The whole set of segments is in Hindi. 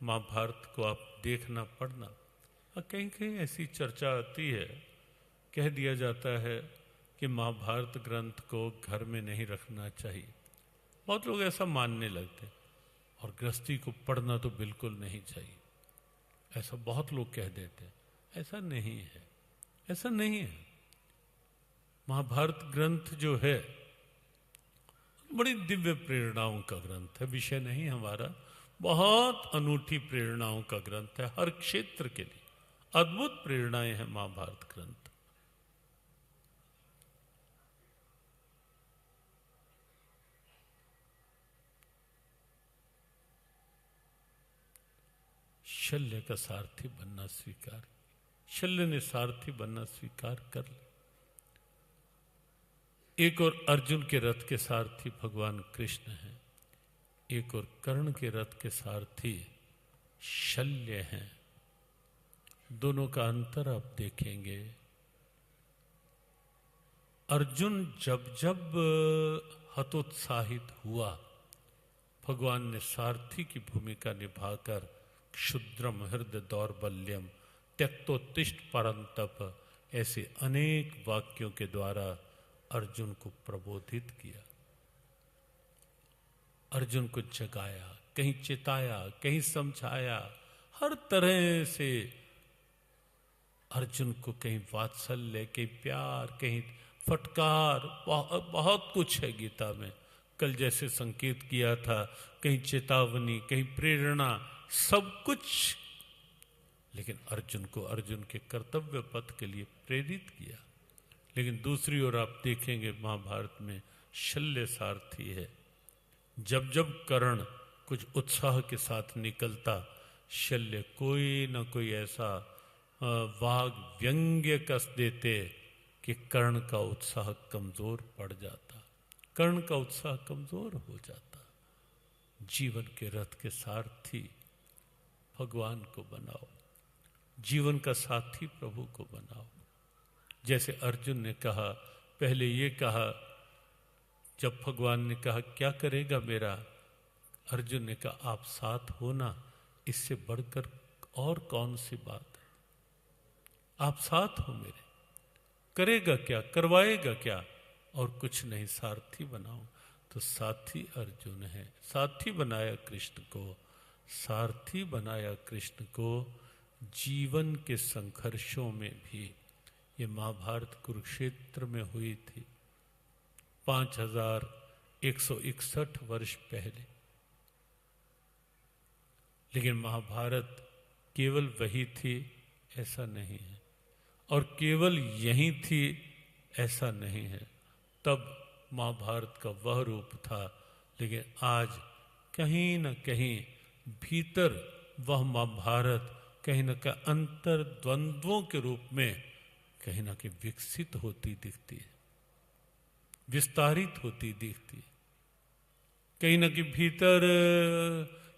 महाभारत को आप देखना पढ़ना। और कहीं कहीं ऐसी चर्चा आती है, कह दिया जाता है कि महाभारत ग्रंथ को घर में नहीं रखना चाहिए। बहुत लोग ऐसा मानने लगते, और गृहस्थी को पढ़ना तो बिल्कुल नहीं चाहिए, ऐसा बहुत लोग कह देते हैं। ऐसा नहीं है, ऐसा नहीं है। महाभारत ग्रंथ जो है बड़ी दिव्य प्रेरणाओं का ग्रंथ है, विषय नहीं हमारा। बहुत अनूठी प्रेरणाओं का ग्रंथ है, हर क्षेत्र के लिए अद्भुत प्रेरणाएं हैं महाभारत ग्रंथ। शल्य का सारथी बनना स्वीकार, शल्य ने सारथी बनना स्वीकार कर लिया। एक और अर्जुन के रथ के सारथी भगवान कृष्ण हैं, एक और कर्ण के रथ के सारथी शल्य हैं। दोनों का अंतर आप देखेंगे। अर्जुन जब जब हतोत्साहित हुआ, भगवान ने सारथी की भूमिका निभाकर क्षुद्रम हृदय दौर्बल्यम त्यक्तोत्तिष्ठ परंतप ऐसे अनेक वाक्यों के द्वारा अर्जुन को प्रबोधित किया, अर्जुन को जगाया, कहीं चिताया, कहीं समझाया। हर तरह से अर्जुन को कहीं वात्सल्य, कहीं प्यार, कहीं फटकार, बहुत कुछ है गीता में। कल जैसे संकेत किया था, कहीं चेतावनी, कहीं प्रेरणा, सब कुछ। लेकिन अर्जुन को अर्जुन के कर्तव्य पथ के लिए प्रेरित किया। लेकिन दूसरी ओर आप देखेंगे महाभारत में शल्य सारथी है। जब जब कर्ण कुछ उत्साह के साथ निकलता, शल्य कोई न कोई ऐसा वाग व्यंग्य कस देते कि कर्ण का उत्साह कमजोर पड़ जाता, कर्ण का उत्साह कमजोर हो जाता। जीवन के रथ के सारथी भगवान को बनाओ, जीवन का साथी प्रभु को बनाओ। जैसे अर्जुन ने कहा, पहले ये कहा, जब भगवान ने कहा क्या करेगा मेरा, अर्जुन ने कहा आप साथ हो ना, इससे बढ़कर और कौन सी बात है। आप साथ हो मेरे, करेगा क्या, करवाएगा क्या, और कुछ नहीं, सारथी बनाओ। तो साथी अर्जुन है, साथी बनाया कृष्ण को, सारथी बनाया कृष्ण को जीवन के संघर्षों में भी। ये महाभारत कुरुक्षेत्र में हुई थी 5161 वर्ष पहले। लेकिन महाभारत केवल वही थी ऐसा नहीं है, और केवल यही थी ऐसा नहीं है। तब महाभारत का वह रूप था, लेकिन आज कहीं न कहीं भीतर वह महाभारत कहीं न कहीं अंतर द्वंद्वों के रूप में कहीं न कहीं विकसित होती दिखती है, विस्तारित होती दिखती है। कहीं न कहीं भीतर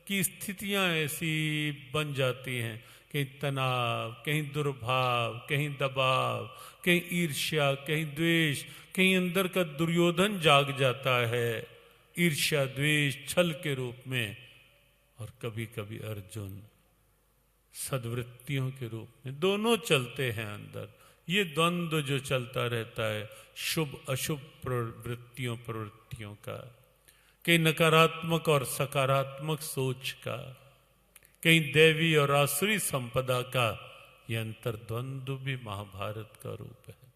की स्थितियां ऐसी बन जाती हैं, कहीं तनाव, कहीं दुर्भाव, कहीं दबाव, कहीं ईर्ष्या, कहीं द्वेष, कहीं अंदर का दुर्योधन जाग जाता है ईर्ष्या, द्वेष, छल के रूप में। और कभी कभी अर्जुन सद्वृत्तियों के रूप में, दोनों चलते हैं अंदर। ये द्वंद्व जो चलता रहता है शुभ अशुभ प्रवृत्तियों का, कहीं नकारात्मक और सकारात्मक सोच का, कहीं दैवी और आसुरी संपदा का, यह अंतर्द्वंद्व भी महाभारत का रूप है।